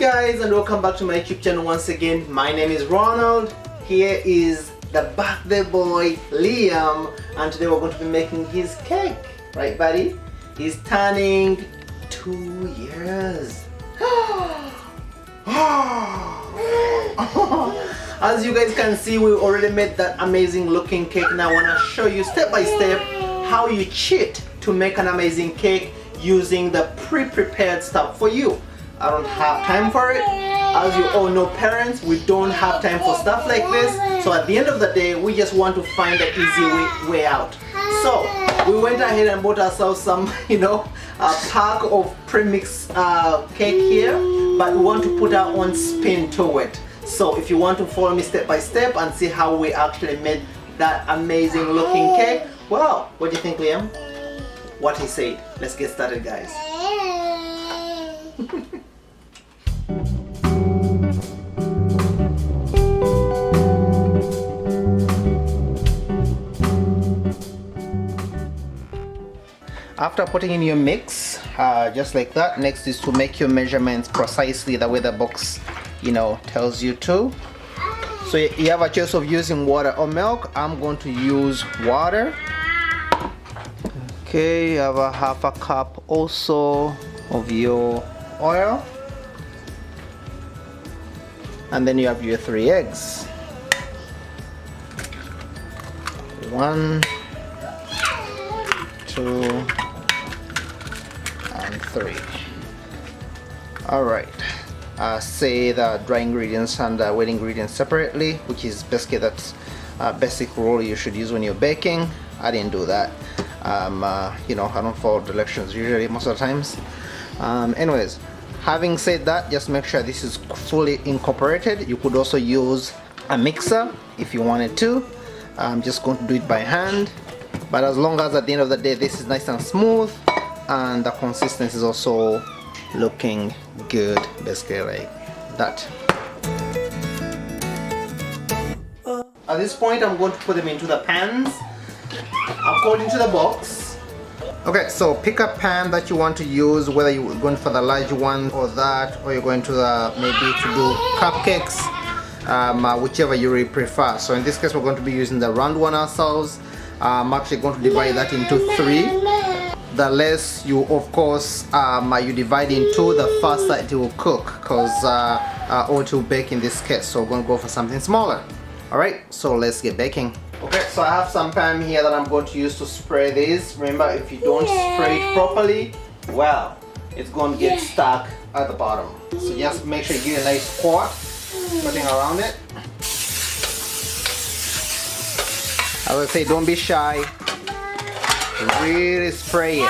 guys, and welcome back to my YouTube channel once again. My name is Ronald. Here is the birthday boy Liam, and today we're going to be making his cake. Right, buddy? He's turning 2 years. As you guys can see, we already made that amazing looking cake. Now I want to show you step by step how you cheat to make an amazing cake using the pre-prepared stuff for you. I don't have time for it. As you all know, parents, we don't have time for stuff like this. So at the end of the day, we just want to find the easy way out. So we went ahead and bought ourselves some, a pack of pre-mixed cake here, but we want to put our own spin to it. So if you want to follow me step by step and see how we actually made that amazing looking cake, well, what do you think, Liam? What he said. Let's get started, guys. After putting in your mix, just like that, next is to make your measurements precisely the way the box, tells you to. So you have a choice of using water or milk. I'm going to use water. Okay, you have a half a cup also of your oil. And then you have your 3 eggs. 1, 2, 3. All right. Say the dry ingredients and the wet ingredients separately, which is basically that basic rule you should use when you're baking. I didn't do that. I don't follow directions usually most of the times. Anyways, having said that, just make sure this is fully incorporated. You could also use a mixer if you wanted to. I'm just going to do it by hand. But as long as at the end of the day this is nice and smooth and the consistency is also looking good, basically like that. At this point I'm going to put them into the pans according to the box. Okay, so pick a pan that you want to use, whether you're going for the large one or that, or you're going to the maybe to do cupcakes, whichever you really prefer. So in this case we're going to be using the round one ourselves. I'm actually going to divide that into 3. The less you, of course, you divide into, the faster it will cook, because or it will bake in this case. So we're going to go for something smaller. Alright, so let's get baking. Okay, so I have some pan here that I'm going to use to spray this. Remember, if you don't spray it properly, well, it's going to get stuck at the bottom. So just make sure you get a nice pour, putting around it. As I say, don't be shy. Really spray it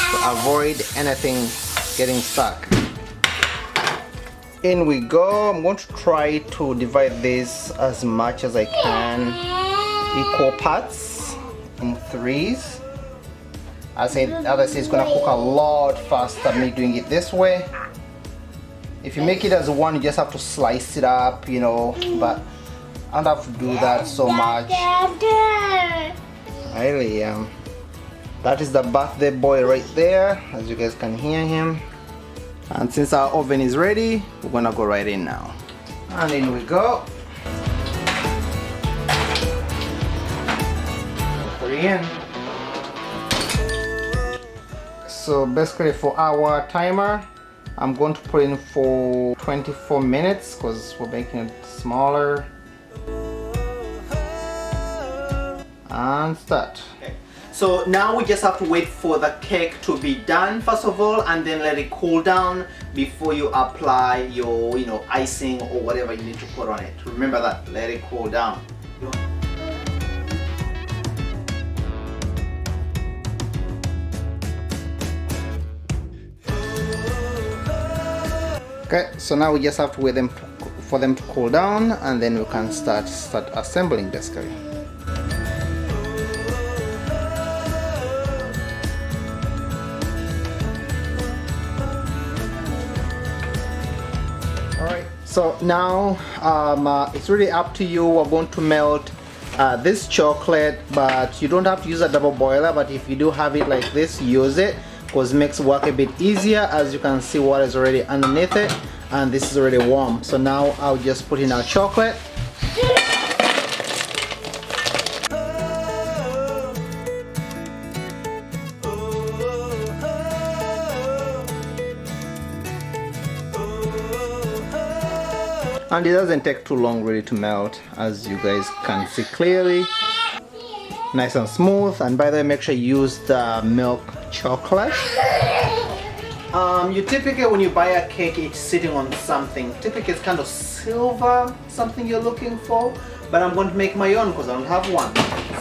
to avoid anything getting stuck. In we go. I'm going to try to divide this as much as I can, equal parts in 3s. As I say, it's gonna cook a lot faster me doing it this way. If you make it as one, you just have to slice it up, but I don't have to do that so much. Really, that is the birthday boy right there, as you guys can hear him. And since our oven is ready, we're gonna go right in now. And in we go. 3 in. So basically for our timer, I'm going to put in for 24 minutes because we're making it smaller. And start. Okay. So now we just have to wait for the cake to be done first of all, and then let it cool down before you apply your icing or whatever you need to put on it. Remember that, let it cool down. Okay, so now we just have to wait for them to cool down, and then we can start assembling basically. So now it's really up to you. We're going to melt this chocolate, but you don't have to use a double boiler, but if you do have it like this, use it. because it makes work a bit easier. As you can see, water is already underneath it and this is already warm. So now I'll just put in our chocolate. And it doesn't take too long really to melt, as you guys can see clearly. Nice and smooth. And by the way, make sure you use the milk chocolate. You typically, when you buy a cake, it's sitting on something. Typically it's kind of silver, something you're looking for, but I'm going to make my own because I don't have one.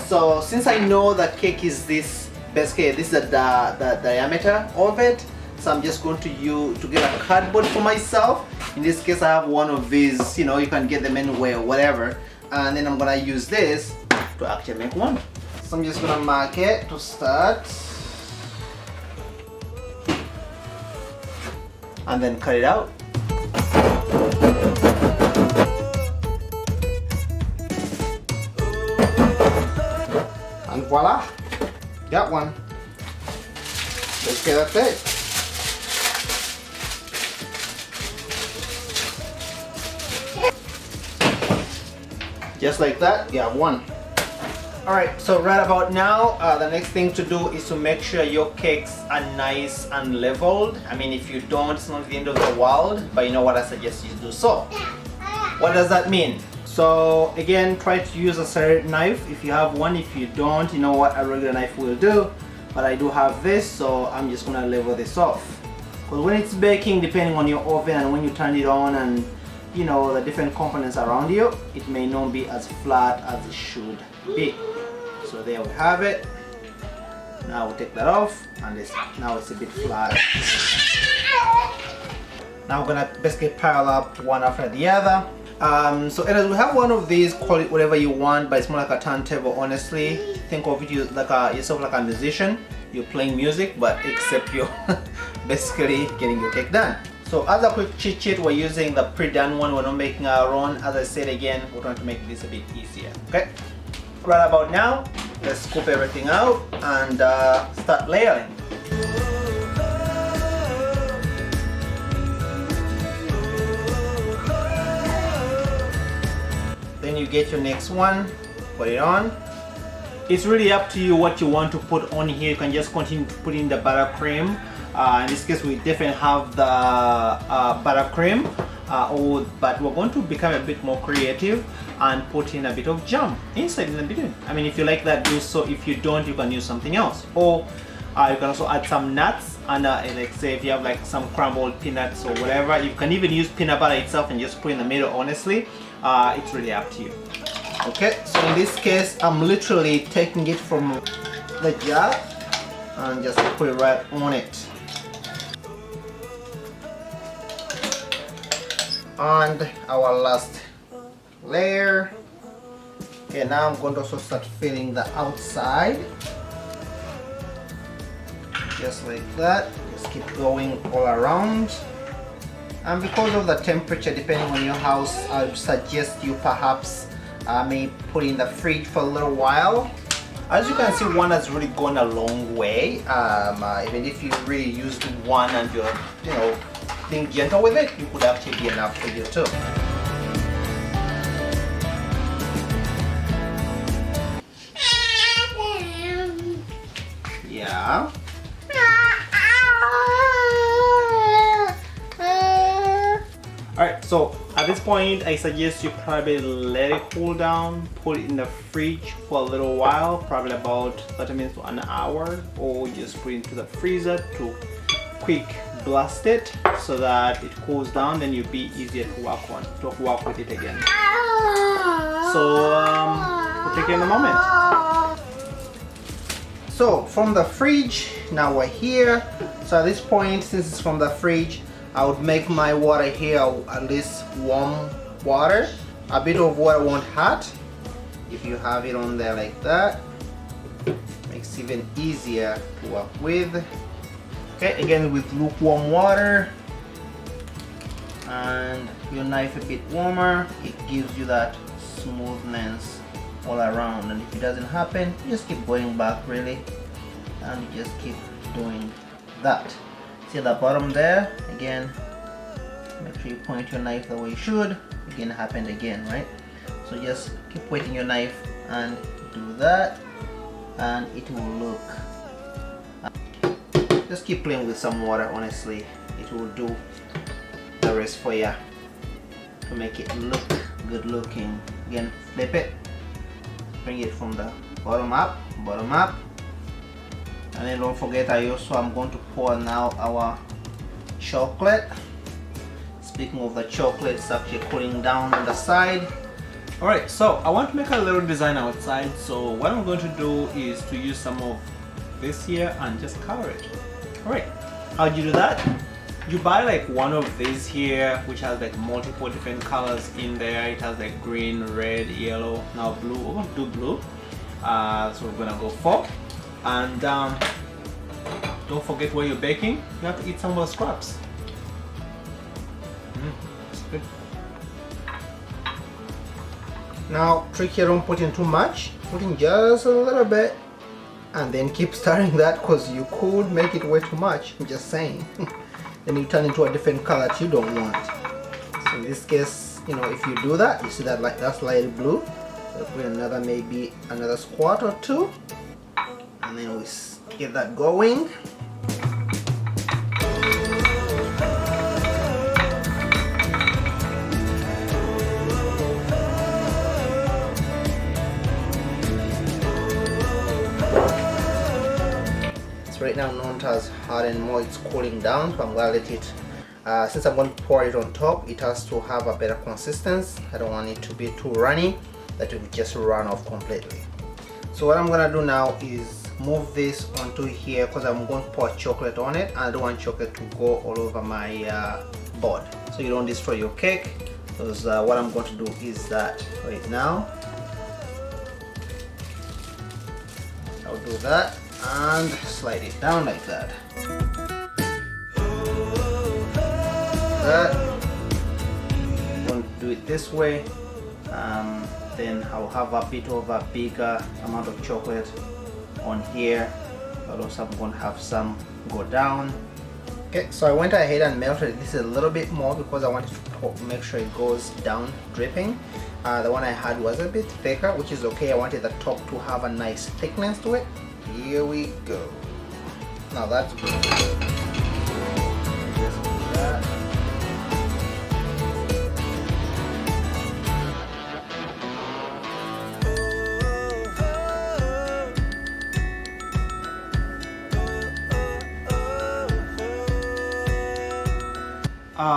So since I know that cake is this, basically this is the diameter of it, so I'm just going to get a cardboard for myself. In this case I have one of these, you know, you can get them anywhere or whatever, and then I'm gonna use this to actually make one. So I'm just gonna mark it to start and then cut it out. And voila, got one. Let's get that it. Just like that, you have one. Alright, so right about now, the next thing to do is to make sure your cakes are nice and leveled. I mean, if you don't, it's not the end of the world, but you know what, I suggest you do so. What does that mean? So again, try to use a serrated knife if you have one. If you don't, you know what, a regular knife will do. But I do have this, so I'm just gonna level this off. Because when it's baking, depending on your oven and when you turn it on and you know the different components around you, it may not be as flat as it should be. So there we have it. Now we'll take that off, and now it's a bit flat. Now we're gonna basically pile up one after the other. So anyways, we have one of these, call it whatever you want, but it's more like a turntable. Honestly, think of it like yourself like a musician. You're playing music, but except you're basically getting your cake done. So as a quick cheat sheet, we're using the pre-done one. We're not making our own. As I said again, we're trying to make this a bit easier. Okay. Right about now, let's scoop everything out and start layering. Then you get your next one, put it on. It's really up to you what you want to put on here. You can just continue to put in the buttercream. In this case, we definitely have the buttercream, but we're going to become a bit more creative and put in a bit of jam inside in the between. I mean, if you like that, do so. If you don't, you can use something else. Or you can also add some nuts, and like say if you have like some crumbled peanuts or whatever, you can even use peanut butter itself and just put in the middle. Honestly, it's really up to you. Okay, so in this case, I'm literally taking it from the jar and just put it right on it. And our last layer. Okay, now I'm going to also start filling the outside. Just like that. Just keep going all around. And because of the temperature, depending on your house, I would suggest you perhaps may put in the fridge for a little while. As you can see, one has really gone a long way. Even if you really used one and you're, you know, being gentle with it, you could actually be enough for you too. Yeah. Alright, so at this point, I suggest you probably let it cool down, put it in the fridge for a little while, probably about 30 minutes to an hour, or just put it into the freezer to quick blast it so that it cools down, then you'll be easier to work with it again. So we'll take it in a moment. So from the fridge, now we're here. So at this point, since it's from the fridge, I would make my water here at least warm water. A bit of water won't hurt. If you have it on there like that, makes it even easier to work with. Okay, again with lukewarm water and your knife a bit warmer, it gives you that smoothness all around. And if it doesn't happen, you just keep going back really, and you just keep doing that. See the bottom there? Again, make sure you point your knife the way you should. Again, happened again, right? So just keep pointing your knife and do that, and it will look. Just keep playing with some water, honestly. It will do the rest for you to make it look good looking. Again, flip it, bring it from the bottom up, and then don't forget I'm going to pour now our chocolate. Speaking of the chocolate, it's actually cooling down on the side. Alright, so I want to make a little design outside, so what I'm going to do is to use some of this here and just color it. Alright, how'd you do that? You buy like one of these here which has like multiple different colors in there. It has like green, red, yellow, now blue. We're going to do blue, so we're gonna go 4. And don't forget when you're baking, you have to eat some of the scraps. That's good. Now, trick here, don't put in too much. Put in just a little bit, and then keep stirring that, because you could make it way too much. I'm just saying. Then you turn into a different color that you don't want. So in this case, you know, if you do that, you see that like that's light blue. So put another, maybe another squat or 2, and then we get that going. Right now, not as hard anymore, it's cooling down, so I'm gonna let it, since I'm going to pour it on top, it has to have a better consistency. I don't want it to be too runny that it will just run off completely. So what I'm gonna do now is move this onto here, because I'm going to pour chocolate on it, and I don't want chocolate to go all over my board, so you don't destroy your cake. Because what I'm going to do is that right now, I'll do that and slide it down like that. I'm going to do it this way. Then I'll have a bit of a bigger amount of chocolate on here, but also I'm going to have some go down. Okay, so I went ahead and melted this a little bit more because I wanted to make sure it goes down dripping. The one I had was a bit thicker, which is okay. I wanted the top to have a nice thickness to it. Here we go. Now that's good. Just do that.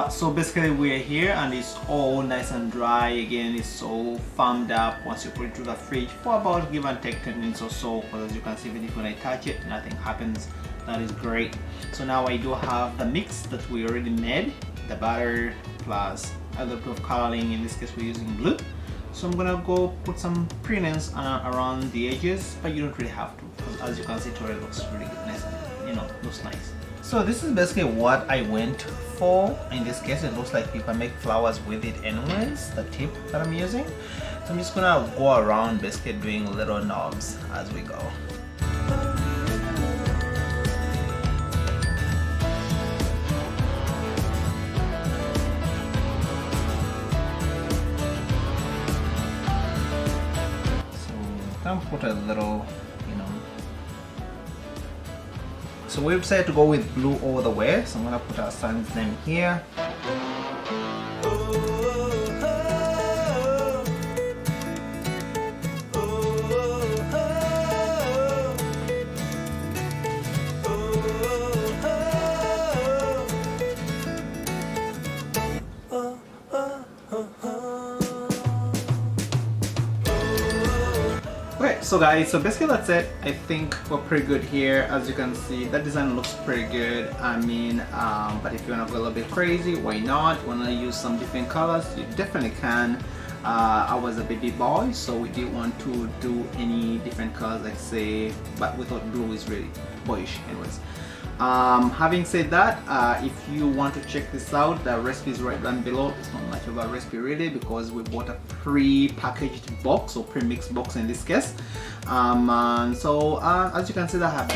So basically we're here and it's all nice and dry. Again, it's all firmed up once you put it to the fridge for about give and take 10 minutes or so, because as you can see, even if when I touch it nothing happens. That is great. So now I do have the mix that we already made, the butter plus a little bit of coloring. In this case we're using blue, so I'm gonna go put some prettiness around the edges, but you don't really have to, because as you can see it already looks really good, nice and, you know, looks nice. So this is basically what I went for. In this case, it looks like people make flowers with it anyways, the tip that I'm using. So I'm just gonna go around basically doing little knobs as we go. So I'm put a little, you know. So we've decided to go with blue all the way, so I'm gonna put our son's name here. Okay, so guys, so basically that's it. I think we're pretty good here. As you can see, that design looks pretty good. I mean, but if you want to go a little bit crazy, why not? You want to use some different colors, you definitely can. I was a baby boy, so we didn't want to do any different colors, like say, but we thought blue is really boyish anyways. Having said that, if you want to check this out, the recipe is right down below. It's not much of a recipe really, because we bought a pre-packaged box, or pre-mixed box in this case. And so as you can see, that the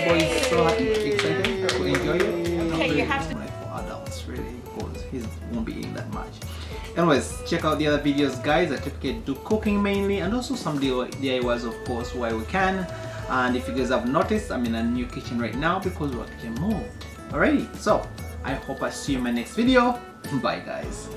boy is so happy, excited to enjoy it. Okay, you have to. For adults really, because he won't be eating that much. Anyways, check out the other videos, guys. I typically do cooking mainly, and also some DIYs, of course, where we can. And if you guys have noticed, I'm in a new kitchen right now because we're getting moved. Alrighty, so I hope I see you in my next video. Bye, guys.